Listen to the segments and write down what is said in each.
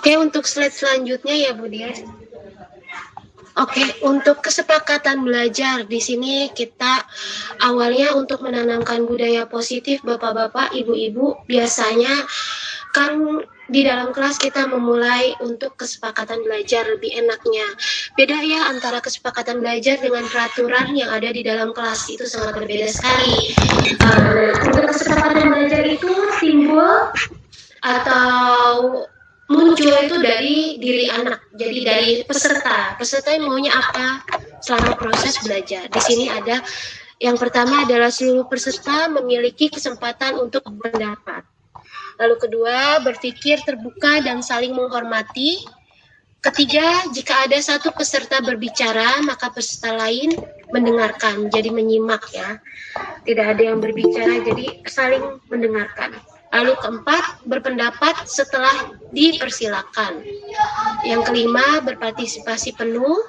Oke, untuk slide selanjutnya ya Bu Dia. Oke, untuk kesepakatan belajar di sini kita awalnya untuk menanamkan budaya positif Bapak-bapak, Ibu-ibu, biasanya kan di dalam kelas kita memulai untuk kesepakatan belajar lebih enaknya. Beda ya antara kesepakatan belajar dengan peraturan yang ada di dalam kelas, itu sangat berbeda sekali. Untuk kesepakatan belajar itu timbul atau muncul itu dari diri anak, jadi dari peserta yang maunya apa selama proses belajar. Di sini ada yang pertama adalah seluruh peserta memiliki kesempatan untuk berpendapat. Lalu kedua, berpikir terbuka dan saling menghormati. Ketiga, jika ada satu peserta berbicara, maka peserta lain mendengarkan, jadi menyimak ya. Tidak ada yang berbicara, jadi saling mendengarkan. Lalu keempat, berpendapat setelah dipersilakan. Yang kelima, berpartisipasi penuh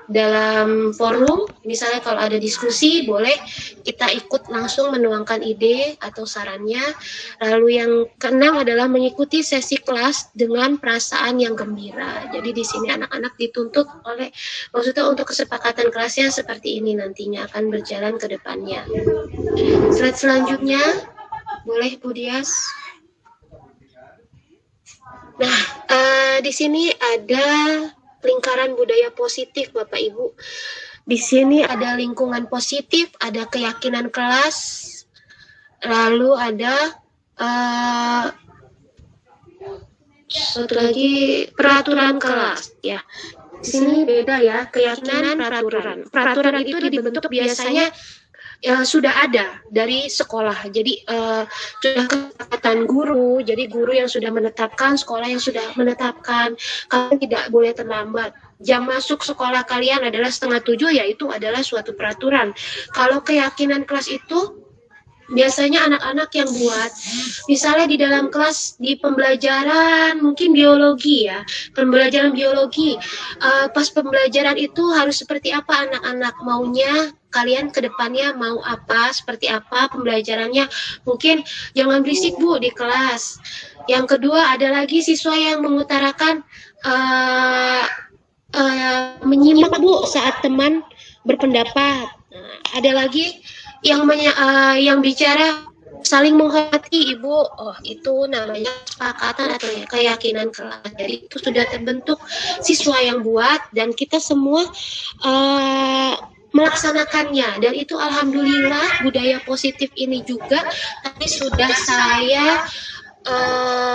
dalam forum. Misalnya kalau ada diskusi, boleh kita ikut langsung menuangkan ide atau sarannya. Lalu yang keenam adalah mengikuti sesi kelas dengan perasaan yang gembira. Jadi di sini anak-anak dituntut oleh, maksudnya untuk kesepakatan kelasnya seperti ini nantinya akan berjalan ke depannya. Slide selanjutnya. Boleh Bu Dias. Nah, di sini ada lingkaran budaya positif Bapak Ibu. Di sini ada lingkungan positif, ada keyakinan kelas, lalu ada satu lagi peraturan kelas ya. Di sini beda ya, keyakinan peraturan. Peraturan itu dibentuk biasanya sudah ada dari sekolah, jadi sudah kesepakatan guru, jadi guru yang sudah menetapkan, sekolah yang sudah menetapkan, kalian tidak boleh terlambat. Jam masuk sekolah kalian adalah 6:30, ya itu adalah suatu peraturan. Kalau keyakinan kelas itu biasanya anak-anak yang buat, misalnya di dalam kelas di pembelajaran mungkin biologi ya, pembelajaran biologi, pas pembelajaran itu harus seperti apa anak-anak maunya, kalian ke depannya mau apa, seperti apa pembelajarannya, mungkin jangan berisik Bu di kelas. Yang kedua ada lagi siswa yang mengutarakan menyimak Bu saat teman berpendapat. Ada lagi yang bicara saling menghormati Ibu. Oh, itu namanya kesepakatan atau ya, keyakinan kelas. Jadi itu sudah terbentuk siswa yang buat dan kita semua melaksanakannya, dan itu alhamdulillah budaya positif ini juga tadi sudah saya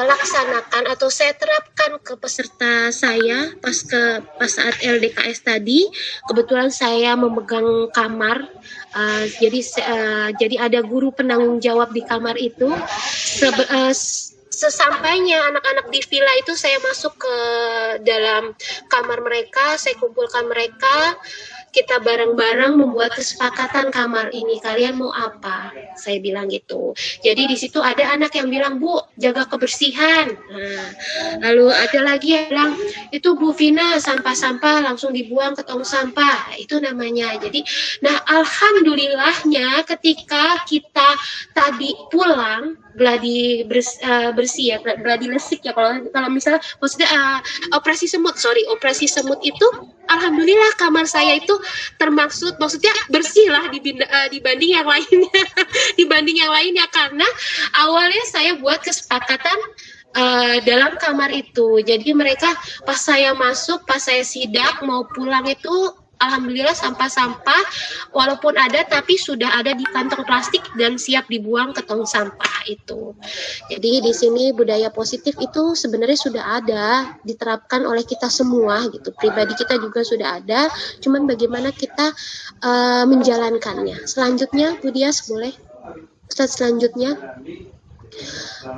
laksanakan atau saya terapkan ke peserta saya pas saat LDKS tadi. Kebetulan saya memegang kamar, jadi ada guru penanggung jawab di kamar itu. Sesampainya anak-anak di villa itu, saya masuk ke dalam kamar mereka, saya kumpulkan mereka, kita bareng-bareng membuat kesepakatan kamar ini, kalian mau apa? Saya bilang gitu. Jadi di situ ada anak yang bilang, Bu, jaga kebersihan. Nah, lalu ada lagi yang bilang, itu Bu Vina, sampah-sampah langsung dibuang ke tong sampah. Itu namanya. Jadi, nah alhamdulillahnya ketika kita tadi pulang, gladi bersih ya, gladi lesik ya, kalau misalnya maksudnya operasi semut itu alhamdulillah kamar saya itu termaksud, maksudnya bersih lah dibanding yang lainnya dibanding yang lainnya, karena awalnya saya buat kesepakatan dalam kamar itu. Jadi mereka pas saya masuk, pas saya sidak mau pulang itu alhamdulillah sampah-sampah walaupun ada tapi sudah ada di kantong plastik dan siap dibuang ke tong sampah itu. Jadi di sini budaya positif itu sebenarnya sudah ada, diterapkan oleh kita semua gitu. Pribadi kita juga sudah ada, cuman bagaimana kita menjalankannya. Selanjutnya Bu Dias boleh. Slide selanjutnya.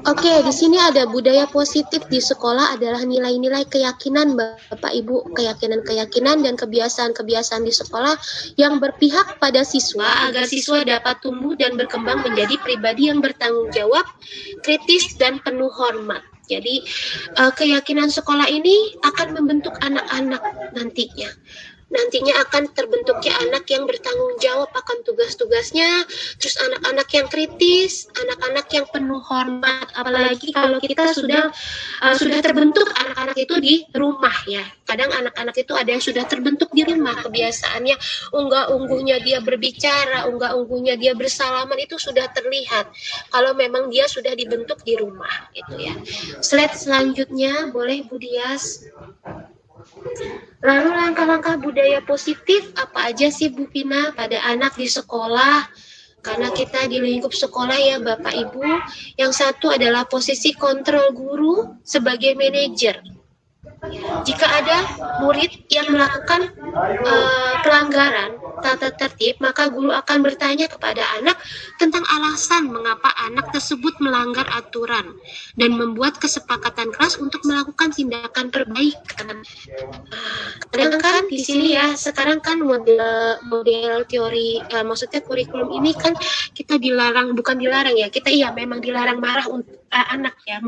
Oke, di sini ada budaya positif di sekolah adalah nilai-nilai keyakinan Bapak Ibu, keyakinan-keyakinan dan kebiasaan-kebiasaan di sekolah yang berpihak pada siswa agar siswa dapat tumbuh dan berkembang menjadi pribadi yang bertanggung jawab, kritis dan penuh hormat. Jadi keyakinan sekolah ini akan membentuk anak-anak nantinya. nantinya akan terbentuknya anak yang bertanggung jawab akan tugas-tugasnya, terus anak-anak yang kritis, anak-anak yang penuh hormat, apalagi kalau kita sudah terbentuk anak-anak itu di rumah ya. Kadang anak-anak itu ada yang sudah terbentuk di rumah, kebiasaannya unggah-ungguhnya dia berbicara, unggah-ungguhnya dia bersalaman itu sudah terlihat kalau memang dia sudah dibentuk di rumah gitu ya. Slide selanjutnya boleh Bu Dias. Lalu langkah-langkah budaya positif apa aja sih Bu Vina pada anak di sekolah? Karena kita di lingkup sekolah ya Bapak Ibu, yang satu adalah posisi kontrol guru sebagai manajer. Jika ada murid yang melakukan pelanggaran tata tertib, maka guru akan bertanya kepada anak tentang alasan mengapa anak tersebut melanggar aturan dan membuat kesepakatan keras untuk melakukan tindakan perbaikan. Kadang kan di sini ya, sekarang kan model teori, maksudnya kurikulum ini kan kita dilarang, bukan dilarang ya, kita memang dilarang marah untuk anak ya,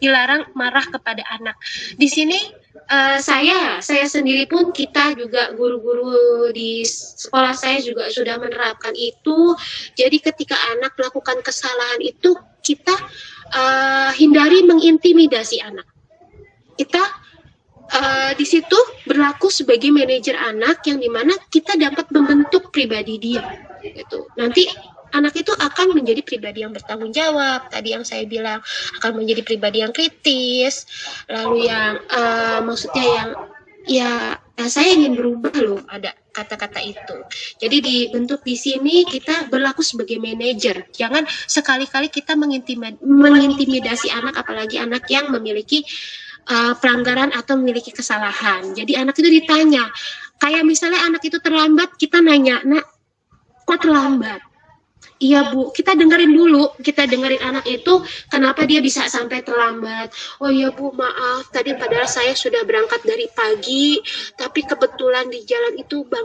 dilarang marah kepada anak. Di sini saya sendiri pun, kita juga guru-guru di sekolah saya juga sudah menerapkan itu. Jadi ketika anak melakukan kesalahan itu, kita hindari mengintimidasi anak. Kita di situ berlaku sebagai manajer anak, yang dimana kita dapat membentuk pribadi dia. Gitu. Nanti anak itu akan menjadi pribadi yang bertanggung jawab, tadi yang saya bilang, akan menjadi pribadi yang kritis, lalu yang maksudnya yang saya ingin berubah loh, ada kata-kata itu. Jadi dibentuk di sini kita berlaku sebagai manajer. Jangan sekali-kali kita mengintimidasi anak, apalagi anak yang memiliki pelanggaran atau memiliki kesalahan. Jadi anak itu ditanya, kayak misalnya anak itu terlambat, kita nanya, "Nak, kok terlambat?" Iya Bu, kita dengerin dulu, kita dengerin anak itu kenapa dia bisa sampai terlambat. Oh iya Bu, maaf, tadi padahal saya sudah berangkat dari pagi, tapi kebetulan di jalan itu ban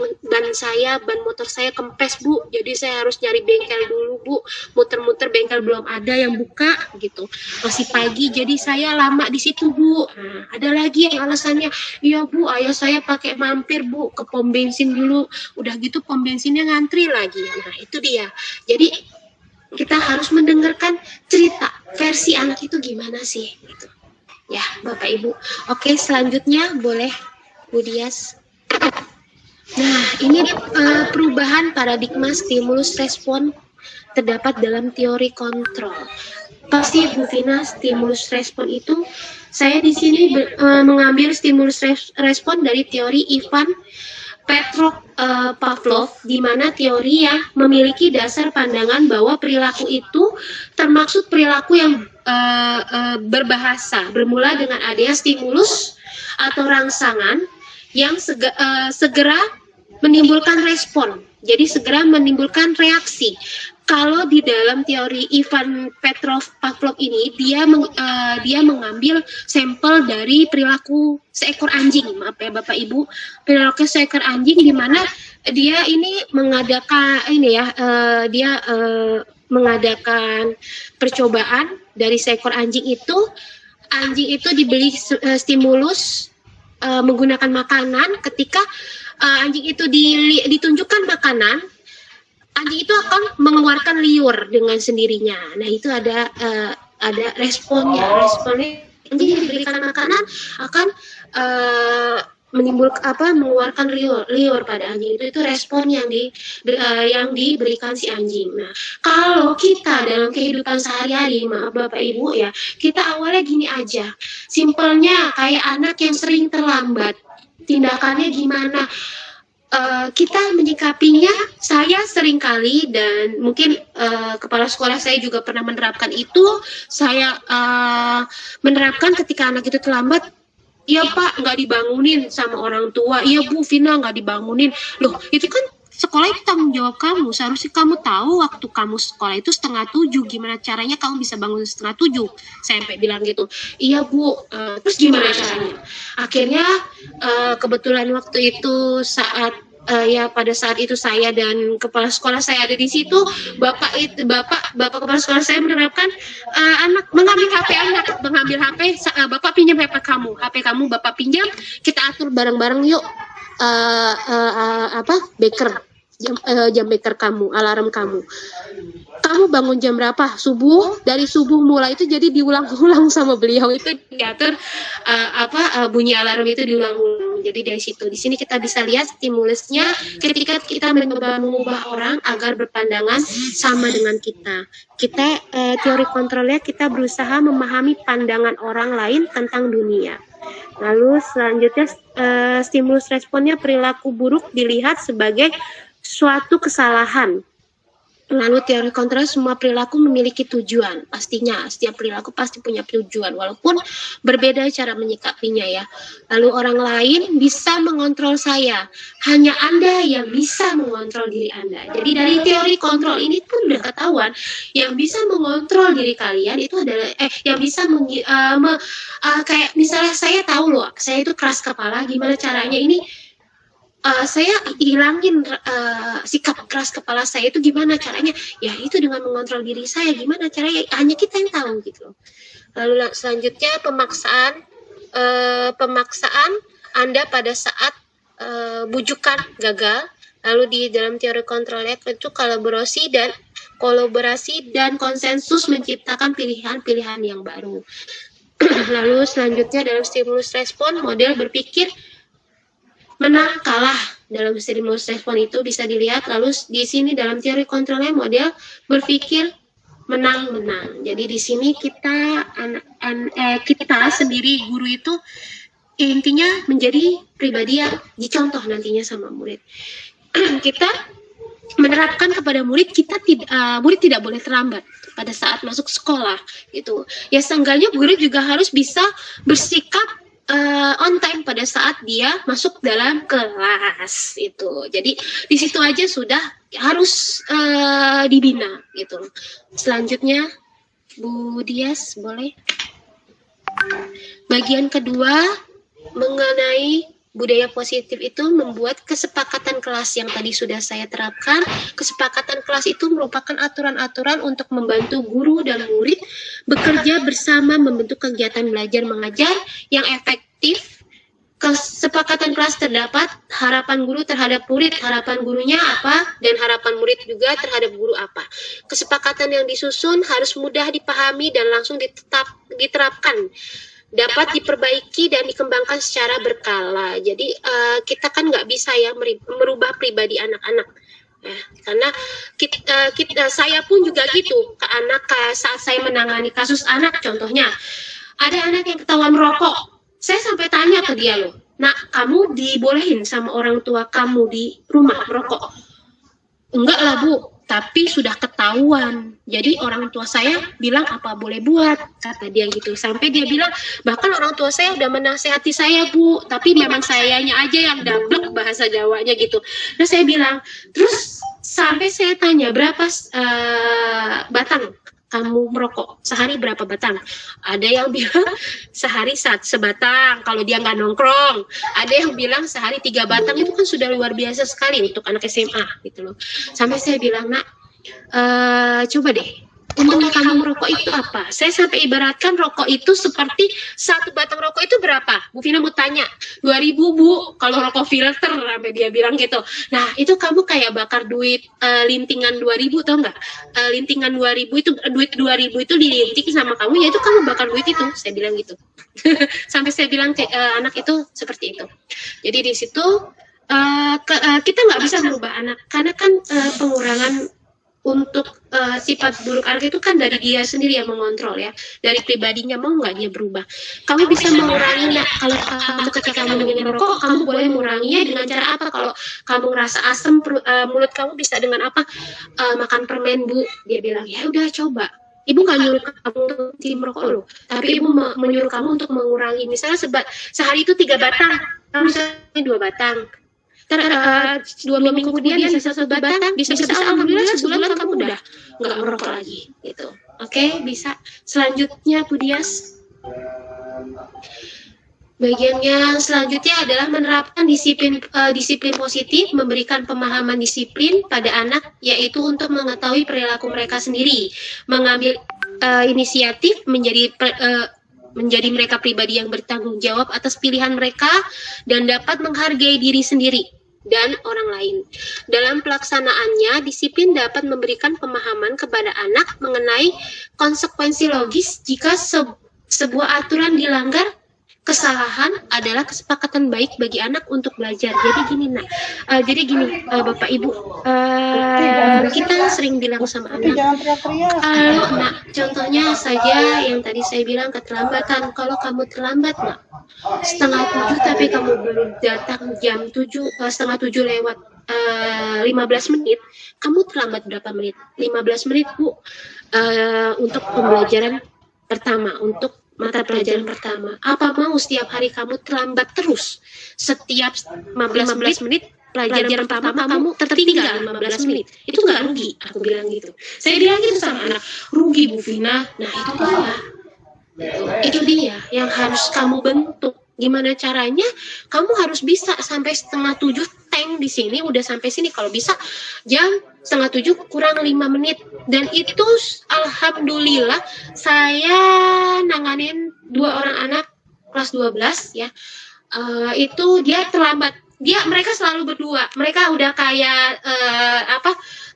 motor saya kempes Bu, jadi saya harus nyari bengkel dulu Bu, muter-muter bengkel belum ada yang buka gitu. Masih pagi, jadi saya lama di situ Bu. Nah, ada lagi yang alasannya, iya Bu, ayah saya pakai mampir Bu ke pom bensin dulu, udah gitu pom bensinnya ngantri lagi. Nah itu dia. Jadi kita harus mendengarkan cerita versi anak itu gimana sih gitu. Ya Bapak Ibu. Oke, selanjutnya boleh Bu Dias. Nah ini perubahan paradigma stimulus respon terdapat dalam teori kontrol. Pasti Bu Vina, stimulus respon itu saya di sini mengambil stimulus respon dari teori Ivan Pavlov, di mana teori yang memiliki dasar pandangan bahwa perilaku itu termaksud perilaku yang berbahasa, bermula dengan adanya stimulus atau rangsangan yang segera menimbulkan respon, jadi segera menimbulkan reaksi. Kalau di dalam teori Ivan Pavlov ini, dia mengambil sampel dari perilaku seekor anjing, maaf ya Bapak Ibu, perilaku seekor anjing, di mana dia ini mengadakan percobaan dari seekor anjing itu. Anjing itu diberi stimulus menggunakan makanan. Ketika anjing itu ditunjukkan makanan, anjing itu akan mengeluarkan liur dengan sendirinya. Nah itu ada responnya. Responnya anjing diberikan makanan akan mengeluarkan liur pada anjing. Itu respon yang diberikan si anjing. Nah kalau kita dalam kehidupan sehari-hari, maaf Bapak Ibu ya, kita awalnya gini aja, simpelnya kayak anak yang sering terlambat, tindakannya gimana? Kita menyikapinya, saya seringkali, dan mungkin kepala sekolah saya juga pernah menerapkan itu, saya menerapkan ketika anak itu terlambat, iya Pak, nggak dibangunin sama orang tua, iya Bu Vina nggak dibangunin, loh itu kan sekolah itu tanggung jawab kamu, seharusnya kamu tahu waktu kamu sekolah itu 6:30, gimana caranya kamu bisa bangun 6:30, saya sampai bilang gitu. Iya Bu, terus gimana caranya? Akhirnya kebetulan waktu itu pada saat itu saya dan kepala sekolah saya ada di situ, bapak kepala sekolah saya menerapkan anak mengambil HP bapak pinjam HP kamu bapak pinjam, kita atur bareng-bareng yuk. beker, jam beker kamu, alarm kamu. Kamu bangun jam berapa? Subuh. Dari subuh mulai itu jadi diulang-ulang sama beliau, itu diatur bunyi alarm itu diulang-ulang. Jadi dari situ, di sini kita bisa lihat stimulusnya ketika kita mencoba mengubah orang agar berpandangan sama dengan kita. Teori kontrolnya kita berusaha memahami pandangan orang lain tentang dunia. Lalu selanjutnya stimulus responnya perilaku buruk dilihat sebagai suatu kesalahan. Lalu teori kontrol semua perilaku memiliki tujuan. Pastinya setiap perilaku pasti punya tujuan walaupun berbeda cara menyikapinya ya. Lalu orang lain bisa mengontrol saya. Hanya Anda yang bisa mengontrol diri Anda. Jadi dari teori kontrol ini pun udah ketahuan yang bisa mengontrol diri kalian itu adalah yang bisa kayak misalnya saya tahu loh, saya itu keras kepala, gimana caranya ini saya hilangin sikap keras kepala saya itu gimana caranya? Ya itu dengan mengontrol diri saya. Gimana caranya? Hanya kita yang tahu gitu. Lalu selanjutnya pemaksaan Anda pada saat bujukan gagal. Lalu di dalam teori kontrolnya itu kolaborasi dan konsensus menciptakan pilihan-pilihan yang baru. Lalu selanjutnya dalam stimulus respon model berpikir menang kalah. Dalam stimulus respon itu bisa dilihat. Lalu di sini dalam teori kontrolnya model berpikir menang-menang. Jadi di sini kita sendiri guru itu intinya menjadi pribadi yang dicontoh nantinya sama murid. Kita menerapkan kepada murid, murid tidak boleh terlambat pada saat masuk sekolah gitu. Ya seenggaknya guru juga harus bisa bersikap on time pada saat dia masuk dalam kelas itu. Jadi di situ aja sudah harus dibina gitu. Selanjutnya Bu Dias boleh. Bagian kedua mengenai budaya positif itu membuat kesepakatan kelas yang tadi sudah saya terapkan. Kesepakatan kelas itu merupakan aturan-aturan untuk membantu guru dan murid bekerja bersama membentuk kegiatan belajar mengajar yang efektif. Kesepakatan kelas terdapat harapan guru terhadap murid, harapan gurunya apa, dan harapan murid juga terhadap guru apa. Kesepakatan yang disusun harus mudah dipahami dan langsung diterapkan. Dapat diperbaiki dan dikembangkan secara berkala. Jadi kita kan nggak bisa ya merubah pribadi anak-anak. Karena saya pun juga gitu ke anak saat saya menangani kasus anak. Contohnya ada anak yang ketahuan merokok. Saya sampai tanya ke dia loh, nak kamu dibolehin sama orang tua kamu di rumah merokok? Enggak lah Bu, tapi sudah ketahuan. Jadi orang tua saya bilang apa boleh buat, kata dia gitu. Sampai dia bilang, bahkan orang tua saya udah menasehati saya Bu, tapi memang sayanya aja yang dablek bahasa Jawanya gitu. Nah saya bilang, terus sampai saya tanya berapa batang kamu merokok, sehari berapa batang? Ada yang bilang sehari sebatang kalau dia nggak nongkrong. Ada yang bilang sehari 3 batang, itu kan sudah luar biasa sekali untuk anak SMA gitu loh. Sampai saya bilang, nak coba deh, untungnya kamu merokok itu apa? Saya sampai ibaratkan rokok itu seperti 1 batang rokok itu berapa? Bu Vina mau tanya, 2.000 Bu, kalau rokok filter, sampai dia bilang gitu. Nah itu kamu kayak bakar duit lintingan 2.000, tau nggak? Lintingan 2.000 itu, duit 2.000 itu dilinting sama kamu, ya itu kamu bakar duit itu, saya bilang gitu. Sampai saya bilang anak itu seperti itu. Jadi di situ kita nggak bisa merubah anak, karena kan pengurangan untuk sifat buruk anak itu kan dari dia sendiri yang mengontrol ya, dari pribadinya mau nggak dia berubah. Kamu bisa menguranginya. Kalau ketika kamu ingin merokok, kamu boleh menguranginya dengan cara apa? Kalau kamu ngerasa asam mulut kamu bisa dengan apa? Makan permen Bu, dia bilang. Ya udah coba. Ibu nggak nyuruh kamu untuk merokok loh, tapi ibu menyuruh kamu untuk mengurangi. Misalnya sehari itu 3 batang, kamu misalnya 2 batang. 2 minggu kemudian bisa 1 batang, bisa alhamdulillah sebulan kamu udah nggak merokok lagi gitu. Oke, bisa. Selanjutnya Bu Dias. Bagian yang selanjutnya adalah menerapkan disiplin positif, memberikan pemahaman disiplin pada anak, yaitu untuk mengetahui perilaku mereka sendiri, mengambil inisiatif menjadi menjadi mereka pribadi yang bertanggung jawab atas pilihan mereka dan dapat menghargai diri sendiri dan orang lain. Dalam pelaksanaannya, disiplin dapat memberikan pemahaman kepada anak mengenai konsekuensi logis jika sebuah aturan dilanggar. Kesalahan adalah kesepakatan baik bagi anak untuk belajar. Jadi gini, Bapak Ibu, kita sering bilang sama anak, kalau contohnya saja yang tadi saya bilang keterlambatan, kalau kamu terlambat nak, 6:30 tapi kamu belum datang jam 6:30 lewat 15 menit, kamu terlambat berapa menit? 15 menit Bu, untuk pembelajaran pertama, untuk mata pelajaran pertama. Apa mau setiap hari kamu terlambat terus? Setiap 15 menit pelajaran pertama kamu tertinggal 15 menit. Itu nggak rugi? Aku bilang gitu. Saya bilang gitu sama anak. Rugi Bu Vina. Nah itu dia yang harus kamu bentuk. Gimana caranya? Kamu harus bisa sampai 6:30 tank di sini, udah sampai sini. Kalau bisa jam 6:30 kurang 5 menit. Dan itu alhamdulillah saya nanganin 2 orang anak kelas 12 ya. Itu dia terlambat. Mereka selalu berdua. Mereka udah kayak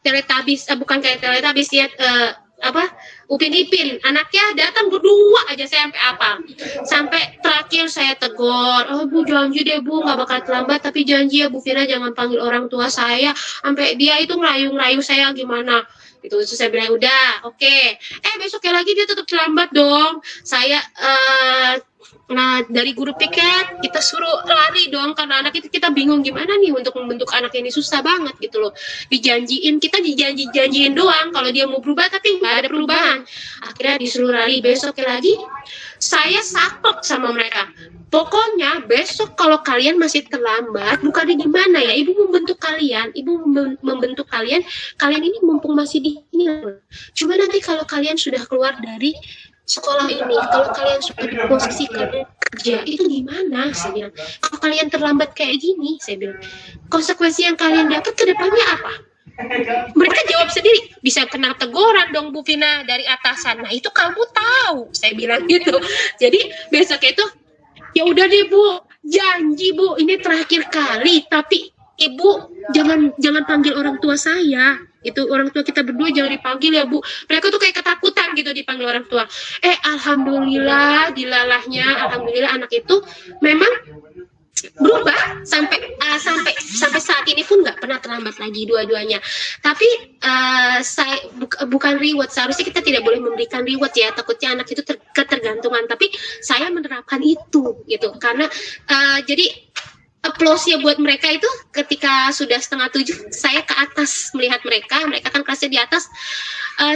Teletubbies, bukan kayak Teletubbies ya, Upin Ipin, anaknya datang berdua aja saya sampai apa. Sampai terakhir saya tegur, Bu janji deh Bu nggak bakal terlambat, tapi janji ya Bu Vina jangan panggil orang tua saya. Sampai dia itu ngerayu-ngerayu saya gimana. Itu saya bilang udah, oke. Besoknya lagi dia tetap terlambat dong. Saya nah dari guru piket kita suruh lari dong karena anak itu kita bingung gimana nih untuk membentuk anak ini, susah banget gitu loh. Kita dijanjiin doang kalau dia mau berubah tapi nggak ada perubahan. Akhirnya disuruh lari. Besoknya lagi saya saklek sama mereka. Pokoknya besok kalau kalian masih terlambat, bukannya gimana ya, ibu membentuk kalian, kalian ini mumpung masih di sini. Cuma nanti kalau kalian sudah keluar dari sekolah ini, kalau kalian sudah di posisi kerja, itu gimana? Saya bilang, kalau kalian terlambat kayak gini, saya bilang, konsekuensi yang kalian dapat ke depannya apa? Mereka jawab sendiri, bisa kena teguran dong Bu Vina dari atasan. Nah itu kamu tahu, saya bilang gitu. Jadi besok itu, ya udah deh Bu, janji Bu, ini terakhir kali, tapi Ibu jangan panggil orang tua saya. Itu orang tua kita berdua jangan dipanggil ya Bu. Mereka tuh kayak ketakutan gitu dipanggil orang tua. Alhamdulillah alhamdulillah anak itu memang berubah sampai saat ini pun nggak pernah terlambat lagi dua-duanya. Tapi saya bukan reward, seharusnya kita tidak boleh memberikan reward ya, takutnya anak itu ketergantungan. Tapi saya menerapkan itu gitu karena jadi applause-nya buat mereka itu ketika sudah 6:30 saya ke atas melihat mereka kan kelasnya di atas,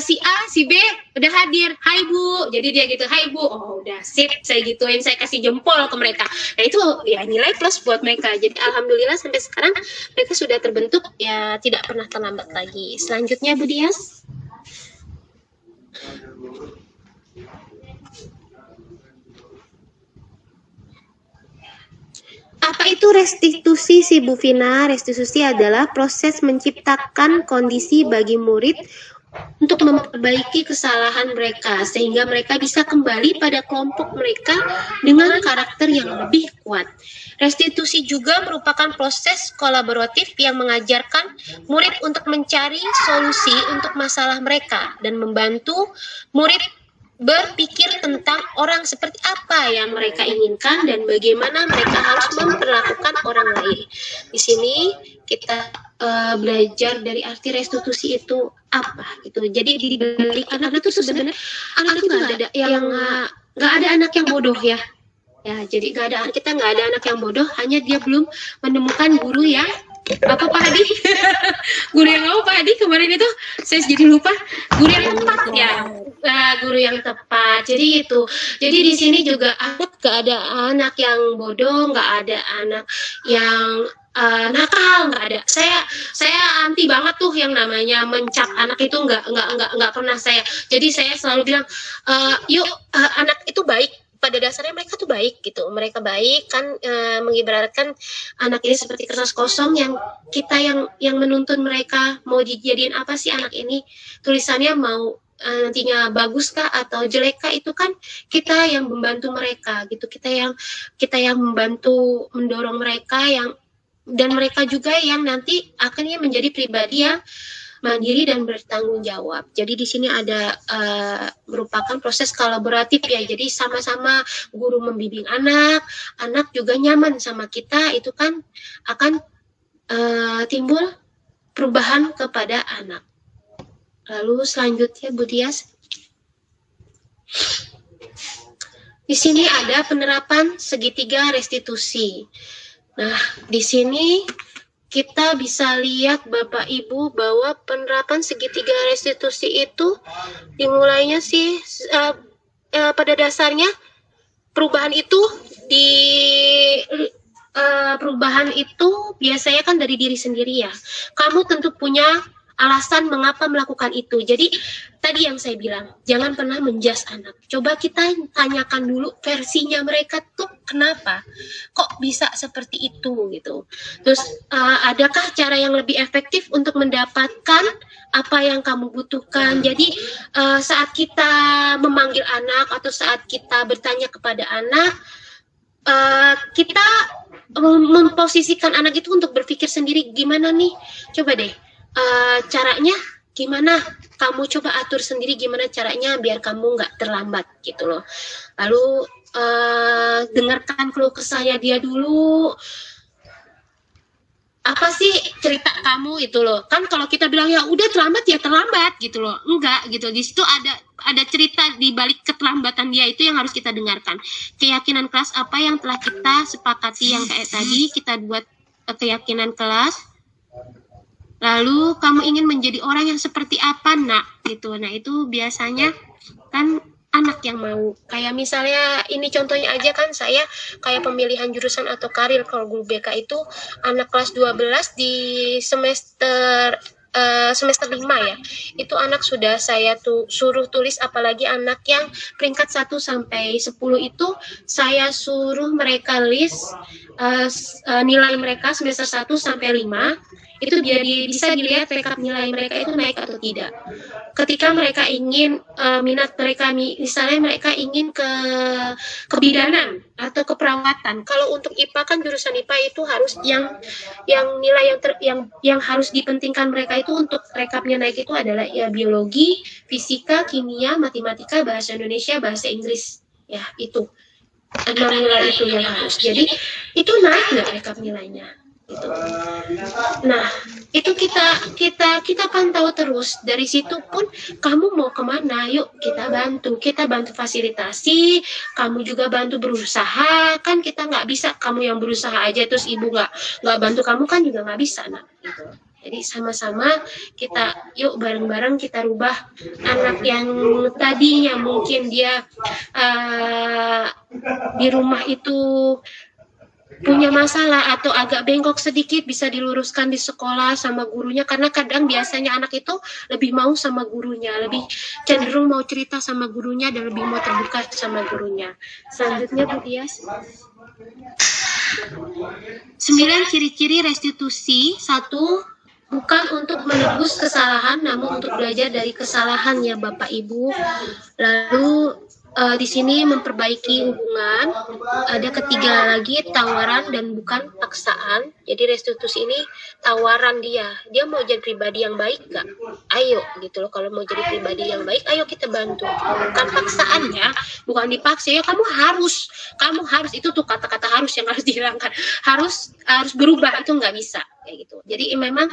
si A, si B udah hadir, hai Bu, jadi dia gitu, hai Bu, oh udah sip, saya gituin, saya kasih jempol ke mereka. Nah itu ya nilai plus buat mereka. Jadi alhamdulillah sampai sekarang mereka sudah terbentuk ya, tidak pernah terlambat lagi. Selanjutnya Bu Dias. Apa itu restitusi sih Bu Vina? Restitusi adalah proses menciptakan kondisi bagi murid untuk memperbaiki kesalahan mereka sehingga mereka bisa kembali pada kelompok mereka dengan karakter yang lebih kuat. Restitusi juga merupakan proses kolaboratif yang mengajarkan murid untuk mencari solusi untuk masalah mereka dan membantu murid berpikir tentang orang seperti apa yang mereka inginkan dan bagaimana mereka harus memperlakukan orang lain. Di sini kita belajar dari arti restitusi itu apa gitu. Jadi di balik anak itu sebenarnya anak itu nggak ada anak yang bodoh ya. Ya, jadi kita nggak ada anak yang bodoh, hanya dia belum menemukan guru yang Pak Hadi? Guru yang apa Pak Hadi kemarin itu? Saya jadi lupa. Guru yang tepat ya. Guru yang tepat. Jadi itu. Jadi di sini juga nggak ada anak yang bodoh, nggak ada anak yang nakal, nggak ada. Saya anti banget tuh yang namanya mencap anak itu, nggak pernah saya. Jadi saya selalu bilang, anak itu baik. Pada dasarnya mereka tuh baik gitu, mereka baik kan, mengibaratkan anak ini seperti kertas kosong yang kita yang menuntun mereka mau dijadiin apa sih anak ini, tulisannya mau nantinya bagus kah atau jelek kah, itu kan kita yang membantu mereka gitu, kita yang membantu mendorong mereka, dan mereka juga yang nanti akhirnya menjadi pribadi yang mandiri dan bertanggung jawab. Jadi di sini ada merupakan proses kolaboratif ya. Jadi sama-sama guru membimbing anak, anak juga nyaman sama kita, itu kan akan timbul perubahan kepada anak. Lalu selanjutnya Bu Tias. Di sini ada penerapan segitiga restitusi. Nah, di sini kita bisa lihat Bapak Ibu bahwa penerapan segitiga restitusi itu dimulainya sih pada dasarnya perubahan itu perubahan itu biasanya kan dari diri sendiri ya. Kamu tentu punya alasan mengapa melakukan itu. Jadi tadi yang saya bilang, jangan pernah menjudge anak. Coba kita tanyakan dulu versinya mereka tuh kenapa, kok bisa seperti itu gitu. Terus adakah cara yang lebih efektif untuk mendapatkan apa yang kamu butuhkan. Jadi saat kita memanggil anak atau saat kita bertanya kepada anak, kita memposisikan anak itu untuk berpikir sendiri, gimana nih, coba deh caranya gimana, kamu coba atur sendiri gimana caranya biar kamu nggak terlambat gitu loh. Lalu dengarkan keluh kesahnya dia dulu, apa sih cerita kamu itu loh. Kan kalau kita bilang ya udah terlambat ya terlambat gitu loh, enggak gitu. Di situ ada cerita di balik keterlambatan dia, itu yang harus kita dengarkan. Keyakinan kelas apa yang telah kita sepakati, yang kayak tadi kita buat keyakinan kelas. Lalu kamu ingin menjadi orang yang seperti apa nak gitu. Nah itu biasanya kan anak yang mau. Kayak misalnya ini contohnya aja kan, saya kayak pemilihan jurusan atau karir kalau guru BK itu anak kelas 12 di semester 5 ya. Itu anak sudah saya suruh tulis, apalagi anak yang peringkat 1 sampai 10 itu saya suruh mereka list nilai mereka semester 1 sampai 5. Itu jadi bisa dilihat rekap nilai mereka itu naik atau tidak. Ketika mereka ingin minat mereka, misalnya mereka ingin ke kebidanan atau keperawatan. Kalau untuk IPA kan jurusan IPA itu harus yang nilai yang harus dipentingkan mereka itu untuk rekapnya naik itu adalah ya biologi, fisika, kimia, matematika, bahasa Indonesia, bahasa Inggris. Ya, itu 6 nilai itu yang harus. Jadi itu naik nggak rekap nilainya? Gitu. Nah, itu kita pantau terus. Dari situ pun kamu mau kemana, yuk kita bantu fasilitasi, kamu juga bantu berusaha. Kan kita nggak bisa kamu yang berusaha aja terus ibu nggak bantu kamu, kan juga nggak bisa nah gitu. Jadi sama-sama kita yuk bareng-bareng kita rubah anak yang tadinya mungkin dia di rumah itu punya masalah atau agak bengkok sedikit, bisa diluruskan di sekolah sama gurunya, karena kadang biasanya anak itu lebih mau sama gurunya, lebih cenderung mau cerita sama gurunya dan lebih mau terbuka sama gurunya. Selanjutnya Bu Tias. 9 ciri-ciri restitusi. 1, bukan untuk menebus kesalahan, namun untuk belajar dari kesalahan ya Bapak Ibu. Lalu di sini memperbaiki hubungan. Ada ketiga lagi, tawaran dan bukan paksaan. Jadi restitusi ini tawaran dia mau jadi pribadi yang baik gak? Ayo gitu loh, kalau mau jadi pribadi yang baik ayo kita bantu. Bukan paksaan ya, bukan dipaksa ya kamu harus itu tuh kata-kata harus yang harus dihilangkan. Harus berubah, itu nggak bisa kayak gitu. Jadi memang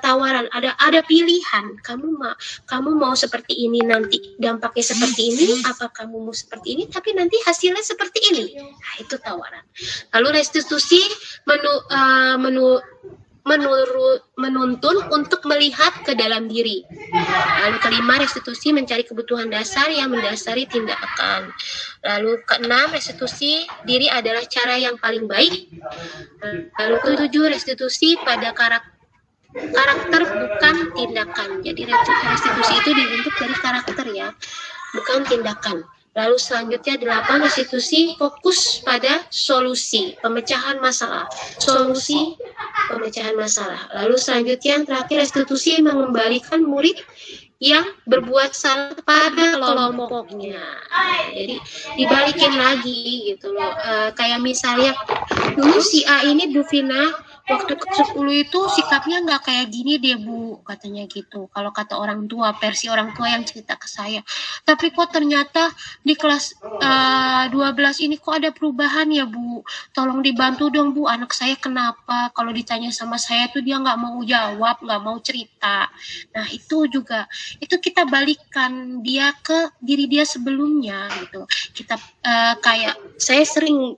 tawaran, ada pilihan. Kamu mau seperti ini, nanti dampaknya seperti ini, apa kamu mau seperti ini tapi nanti hasilnya seperti ini. Nah, itu tawaran. Lalu restitusi menuntun untuk melihat ke dalam diri. Lalu kelima, restitusi mencari kebutuhan dasar yang mendasari tindakan. Lalu keenam, restitusi diri adalah cara yang paling baik. Lalu ketujuh, restitusi pada karakter bukan tindakan. Jadi restitusi itu dibentuk dari karakter ya, bukan tindakan. Lalu selanjutnya 8, restitusi fokus pada solusi, pemecahan masalah. Solusi, pemecahan masalah. Lalu selanjutnya yang terakhir, restitusi mengembalikan murid yang berbuat salah pada kelompoknya. Jadi dibalikin lagi gitu loh. Kayak misalnya dulu si A ini Bu Vina waktu ke 10 itu sikapnya nggak kayak gini deh Bu, katanya gitu. Kalau kata orang tua, versi orang tua yang cerita ke saya. Tapi kok ternyata di kelas 12 ini kok ada perubahan ya Bu. Tolong dibantu dong Bu, anak saya kenapa? Kalau ditanya sama saya tuh dia nggak mau jawab, nggak mau cerita. Nah itu juga, itu kita balikan dia ke diri dia sebelumnya gitu. Kita kayak saya sering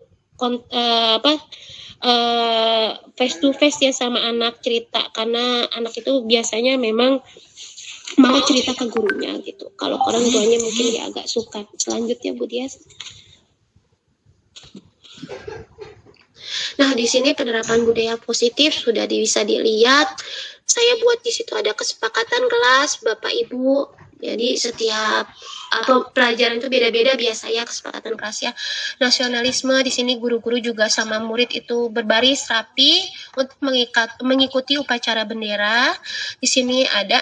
face to face ya sama anak cerita, karena anak itu biasanya memang mau cerita ke gurunya gitu. Kalau orang tuanya mungkin dia agak suka. Selanjutnya Bu Dias. Nah, di sini penerapan budaya positif sudah bisa dilihat. Saya buat di situ ada kesepakatan kelas Bapak Ibu. Jadi setiap pelajaran itu beda-beda biasanya kesepakatan kelasnya. Nasionalisme di sini guru-guru juga sama murid itu berbaris rapi untuk mengikuti upacara bendera. Di sini ada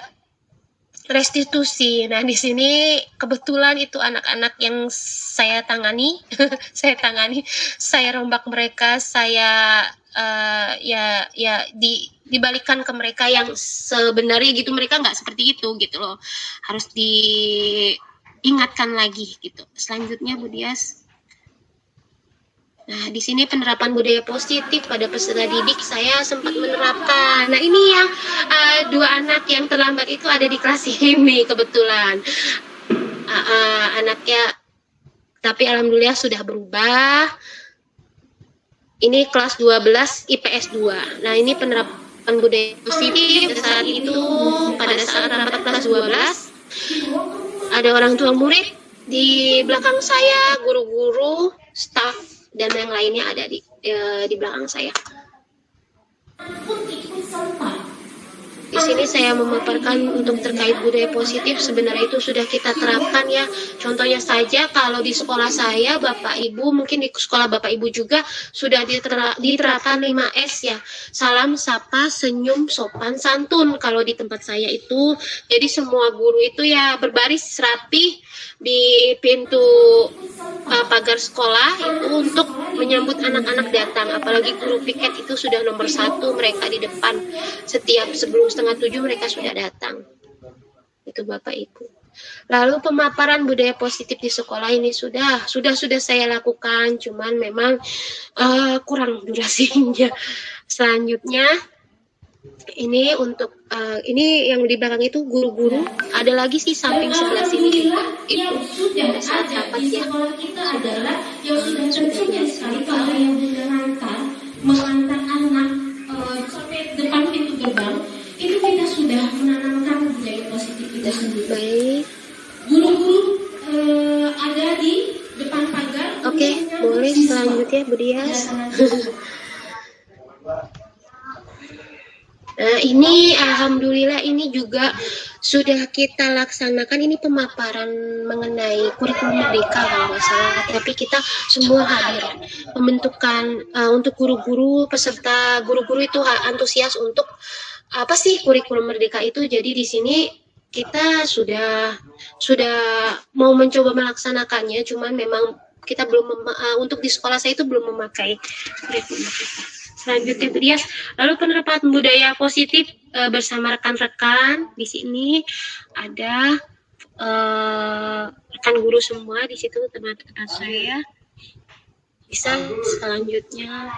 restitusi. Nah, di sini kebetulan itu anak-anak yang saya tangani, saya rombak mereka, saya dibalikan ke mereka yang sebenarnya gitu, mereka nggak seperti itu gitu loh, harus diingatkan lagi gitu. Selanjutnya Bu Dias. Nah, di sini penerapan budaya positif pada peserta didik saya sempat menerapkan. Nah, ini yang 2 anak yang terlambat itu ada di kelas ini kebetulan. Anaknya, tapi alhamdulillah sudah berubah. Ini kelas 12 IPS 2. Nah, ini penerapan budaya positif saat itu pada saat rapat kelas 12. Ada orang tua murid di belakang saya, guru-guru, staf dan yang lainnya ada di belakang saya. Di sini saya memaparkan untuk terkait budaya positif, sebenarnya itu sudah kita terapkan ya. Contohnya saja kalau di sekolah saya, Bapak Ibu, mungkin di sekolah Bapak Ibu juga sudah diterapkan 5S ya. Salam, sapa, senyum, sopan, santun. Kalau di tempat saya itu, jadi semua guru itu ya berbaris rapi di pintu pagar sekolah itu untuk menyambut anak-anak datang. Apalagi guru piket itu sudah nomor 1, mereka di depan. Setiap sebelum 6:30 mereka sudah datang. Itu Bapak Ibu. Lalu pemaparan budaya positif di sekolah ini sudah saya lakukan, cuman memang kurang durasinya. Selanjutnya ini untuk ini yang di belakang itu guru-guru, ada lagi sih samping sebelah sini juga itu pada saat rapat ya adalah yang sudah biasa kalau yang mengantar anak sampai depan pintu gerbang itu kita sudah menanamkan budaya positif kita sendiri. Baik. Guru-guru ada di depan pagar. Oke, boleh selanjutnya Bu Dias. Nah, ini alhamdulillah ini juga sudah kita laksanakan, ini pemaparan mengenai kurikulum merdeka kalau nggak salah, tapi kita semua hadir. Pembentukan untuk guru-guru, peserta guru-guru itu antusias untuk apa sih kurikulum merdeka itu. Jadi di sini kita sudah mau mencoba melaksanakannya, cuman memang kita belum untuk di sekolah saya itu belum memakai kurikulum merdeka. Selanjutnya Bu Dias, lalu penerapan budaya positif bersama rekan-rekan. Di sini ada rekan guru semua di situ, teman-teman saya. Bisa selanjutnya.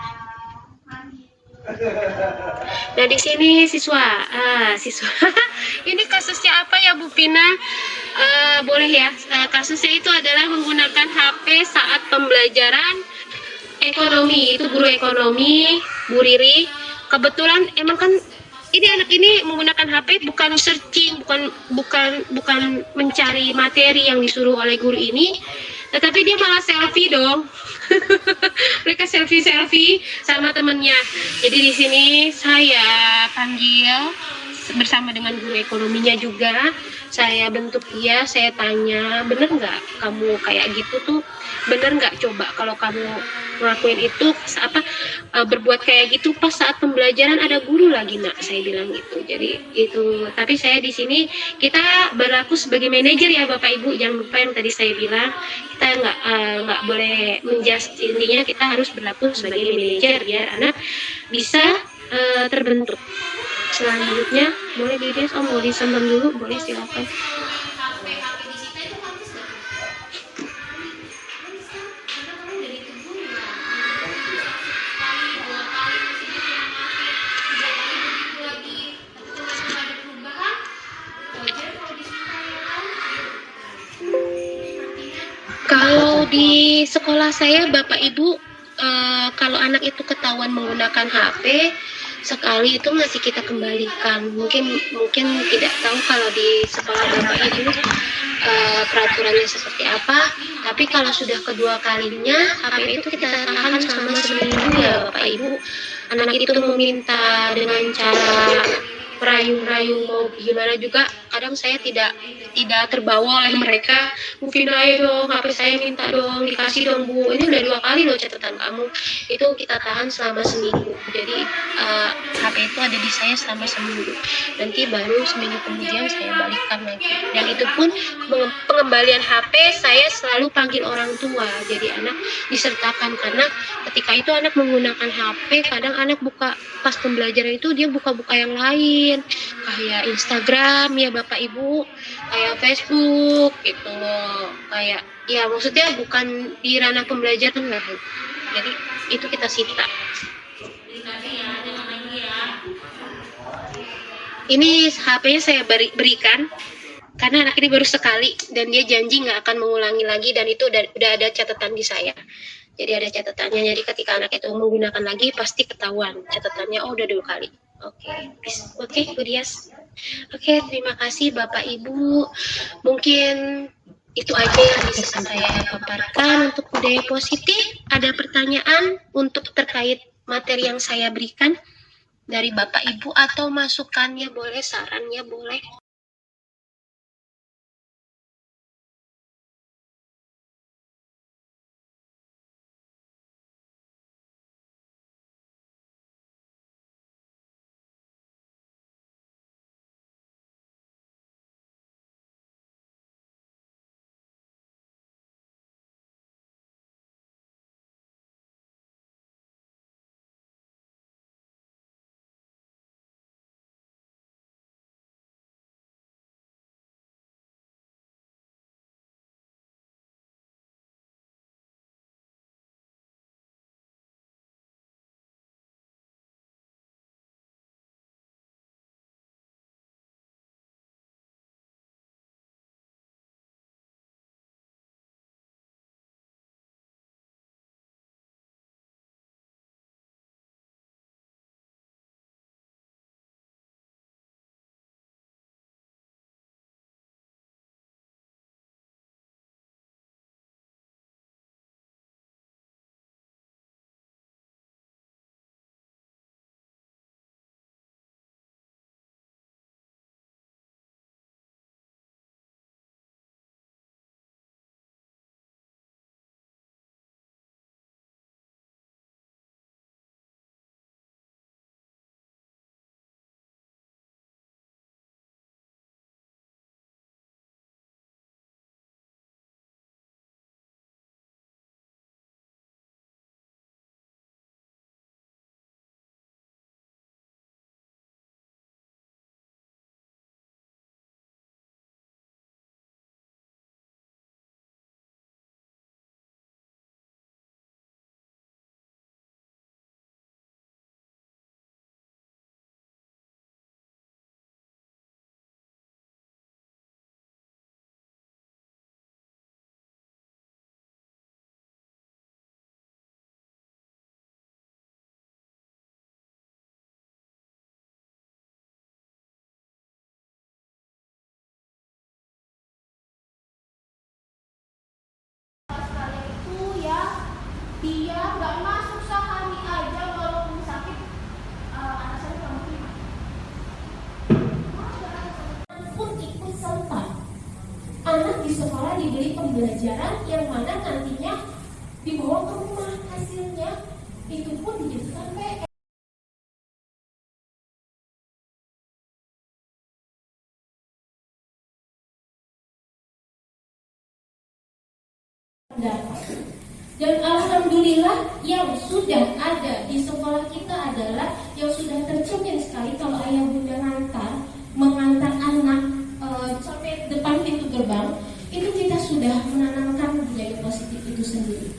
Nah, di sini siswa. Ini kasusnya apa ya Bu Pina? Boleh ya. Kasusnya itu adalah menggunakan HP saat pembelajaran ekonomi. Itu guru ekonomi, Bu Riri. Kebetulan emang kan ini anak ini menggunakan HP bukan searching, bukan mencari materi yang disuruh oleh guru ini, tetapi dia malah selfie dong. Mereka selfie sama temennya. Jadi di sini saya panggil bersama dengan guru ekonominya juga. Saya bentuk dia, saya tanya, bener nggak kamu kayak gitu tuh? bener nggak coba kalau kamu ngelakuin itu berbuat kayak gitu pas saat pembelajaran ada guru lagi nak, saya bilang gitu. Jadi itu, tapi saya di sini kita berlaku sebagai manajer ya Bapak Ibu, jangan lupa yang tadi saya bilang kita nggak boleh menjudge, intinya kita harus berlaku sebagai manajer biar anak bisa terbentuk. Selanjutnya boleh Dides, mau disembang dulu, boleh silakan. Kalau di sekolah saya Bapak Ibu, kalau anak itu ketahuan menggunakan HP sekali itu masih kita kembalikan. Mungkin tidak tahu kalau di sekolah Bapak Ibu peraturannya seperti apa. Tapi kalau sudah kedua kalinya HP itu kita tahan selama seminggu ya Bapak Ibu. Anak itu meminta dengan cara merayu-rayu mau gimana juga, kadang saya tidak terbawa oleh mereka. Mungkin ayo dong, HP saya minta dong, dikasih dong Bu, ini udah 2 kali loh catatan kamu. Itu kita tahan selama seminggu. Jadi HP itu ada di saya selama seminggu, nanti baru seminggu kemudian saya balikan lagi. Dan itu pun pengembalian HP saya selalu panggil orang tua, jadi anak disertakan, karena ketika itu anak menggunakan HP, kadang anak buka pas pembelajaran itu dia buka-buka yang lain, kayak Instagram ya Bapak Ibu, kayak Facebook gitu loh, kayak ya maksudnya bukan di ranah pembelajaran lah. Jadi itu kita sita. Ini HP-nya saya berikan karena anak ini baru sekali dan dia janji nggak akan mengulangi lagi, dan itu udah ada catatan di saya. Jadi ada catatannya, jadi ketika anak itu menggunakan lagi pasti ketahuan catatannya, oh udah 2 kali. Oke, Bu Dias. Oke, terima kasih Bapak Ibu. Mungkin itu aja yang bisa saya paparkan untuk budaya positif. Ada pertanyaan untuk terkait materi yang saya berikan dari Bapak Ibu, atau masukannya boleh, sarannya boleh. Dia nggak masuk sehari aja walaupun sakit, anak saya nggak terima. Pun ikut serta. Anak di sekolah diberi pembelajaran yang mana nantinya dibawa ke rumah, hasilnya itu pun dijadikan PR. Dan alhamdulillah yang sudah ada di sekolah kita adalah yang sudah tercermin sekali kalau ayah bunda mengantar anak sampai depan pintu gerbang, itu kita sudah menanamkan budaya positif itu sendiri.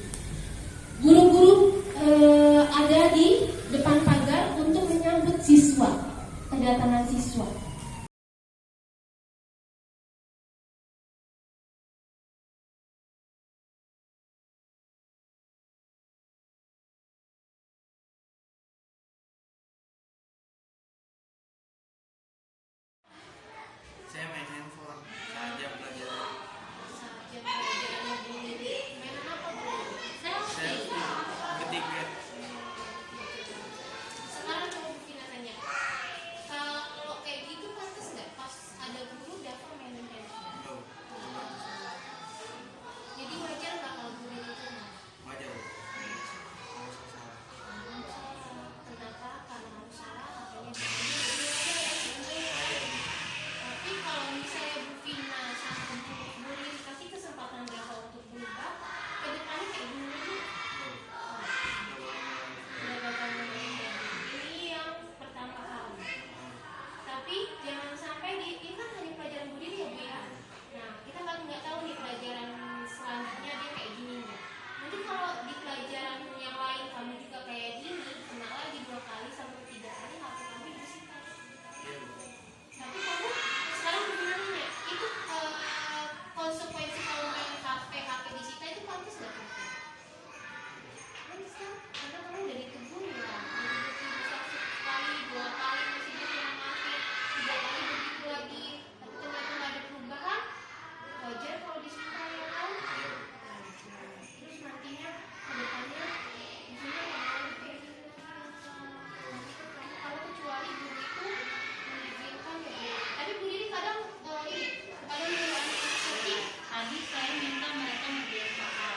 Guru-guru ada di depan pagar untuk menyambut siswa, kedatangan siswa. Saya main handphone saat jam pelajaran. Selfie, ketiga. Sekarang coba Vina tanya, kalau kayak gitu pantas nggak pas ada guru dapat mainin handphone? Loh, Jadi wajar nggak kalau guru itu? wajar. Nggak usah salah. Kenapa? Karena harus salah katanya. Tapi kalau misalnya Bu Vina sama Bu Guru dikasih kesempatan Dava untuk berubah, ke depannya kayak gini Bu. Udah bakal mulai. Ini yang pertama kali. Tapi jangan sampai ini kan hanya pelajaran budaya ya Bu ya. Nah kita kan nggak tahu nih pelajaran selanjutnya dia kayak gini nggak. Nanti kalau di pelajaran yang lain kamu juga kayak gini, kena lagi 2 kali sampai 3 kali HP kamu disita. Tapi kamu sekarang sebenarnya itu konsekuensi kalau main HP disita itu pantas nggak? Pantas kan? Karena kamu udah ditegur ya. Udah ditegur sekali, 2 kali masih dia maafin, 3 kali begitu lagi. Tapi ternyata nggak ada perubahan. Wajar kalau disita ya kan? Terus nantinya ke depannya di sini nggak mau kayak gini lagi. Kalau kecuali guru itu mengizinkan ya Bu. Tapi Bu Diri kadang menyuruh anak sedih. Tadi saya minta mereka mobil mahal,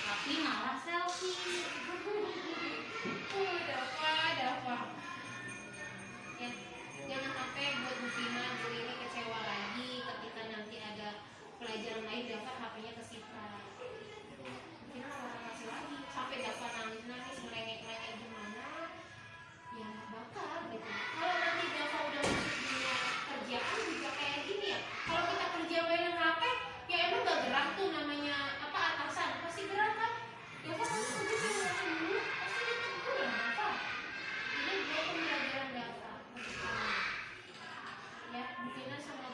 tapi malah selfie. Dapat. Ya, jangan sampai buat Bu Vina, Bu Diri kecewa lagi ketika nanti ada pelajaran lain dapat HP-nya kesita. Bu Vina nggak bakal kasih lagi. Sampai dapat nangis merengek-merengek gimana? Ya nggak bakal gitu. Kalau nanti Dava udah masuk dunia kerjaan juga kayak gini ya. Kalau kita kerja mainin HP, ya emang gak gerak tuh namanya apa atasan pasti gerak kan? Dava kamu kerja mainin dulu pasti ditegur lah Dava. Ini buat pembelajaran Dava. Ya, Bu Vina sama